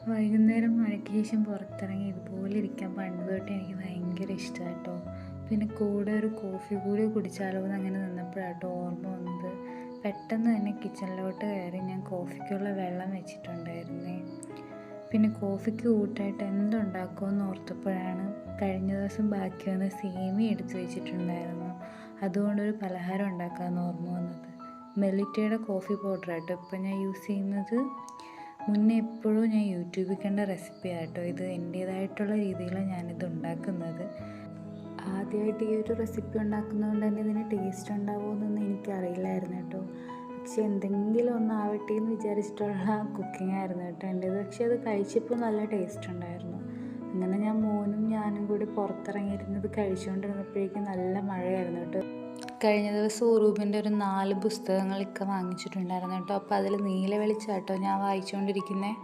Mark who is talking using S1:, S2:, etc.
S1: വൈകുന്നേരം മഴയ്ക്ക് ശേഷം പുറത്തിറങ്ങി ഇതുപോലെ ഇരിക്കാൻ പണ്ട് തൊട്ട് എനിക്ക് ഭയങ്കര ഇഷ്ടമാണ് കേട്ടോ. പിന്നെ കൂടെ ഒരു കോഫി കൂടി കുടിച്ചാലോ എന്ന് അങ്ങനെ നിന്നപ്പോഴാട്ടോ ഓർമ്മ വന്നത്. പെട്ടെന്ന് തന്നെ കിച്ചണിലോട്ട് കയറി ഞാൻ കോഫിക്കുള്ള വെള്ളം വെച്ചിട്ടുണ്ടായിരുന്നേ. പിന്നെ കോഫിക്ക് കൂട്ടായിട്ട് എന്തുണ്ടാക്കുമെന്ന് ഓർത്തപ്പോഴാണ് കഴിഞ്ഞ ദിവസം ബാക്കി വന്ന സേമിയ എടുത്ത് വെച്ചിട്ടുണ്ടായിരുന്നു. അതുകൊണ്ടൊരു പലഹാരം ഉണ്ടാക്കാമെന്ന് ഓർമ്മ വന്നത്. മെലിറ്റയുടെ കോഫി പൗഡർ ആട്ടോ ഇപ്പം ഞാൻ യൂസ് ചെയ്യുന്നത്. മുന്നേ എപ്പോഴും ഞാൻ യൂട്യൂബിൽ കണ്ട റെസിപ്പിയാണ് കേട്ടോ ഇത്. എൻ്റേതായിട്ടുള്ള രീതിയിലാണ് ഞാനിത് ഉണ്ടാക്കുന്നത്. ആദ്യമായിട്ട് ഈ ഒരു റെസിപ്പി ഉണ്ടാക്കുന്നതുകൊണ്ട് തന്നെ ഇതിന് ടേസ്റ്റ് ഉണ്ടാവുമെന്നൊന്നും എനിക്കറിയില്ലായിരുന്നു കേട്ടോ. പക്ഷെ എന്തെങ്കിലും ഒന്നാവട്ടെ എന്ന് വിചാരിച്ചിട്ടുള്ള കുക്കിംഗ് ആയിരുന്നു കേട്ടോ എൻ്റേത്. പക്ഷെ അത് കഴിച്ചപ്പോൾ നല്ല ടേസ്റ്റ് ഉണ്ടായിരുന്നു. അങ്ങനെ ഞാൻ മോനും ഞാനും കൂടി പുറത്തിറങ്ങിയിരുന്നത് കഴിച്ചുകൊണ്ടിരുന്നപ്പോഴേക്കും നല്ല മഴയായിരുന്നു കേട്ടോ. കഴിഞ്ഞ ദിവസം ഉറൂബിൻ്റെ ഒരു 4 പുസ്തകങ്ങളൊക്കെ വാങ്ങിച്ചിട്ടുണ്ടായിരുന്നു കേട്ടോ. അപ്പോൾ അതിൽ നീല വെളിച്ചം കേട്ടോ ഞാൻ വായിച്ചുകൊണ്ടിരിക്കുന്നത്.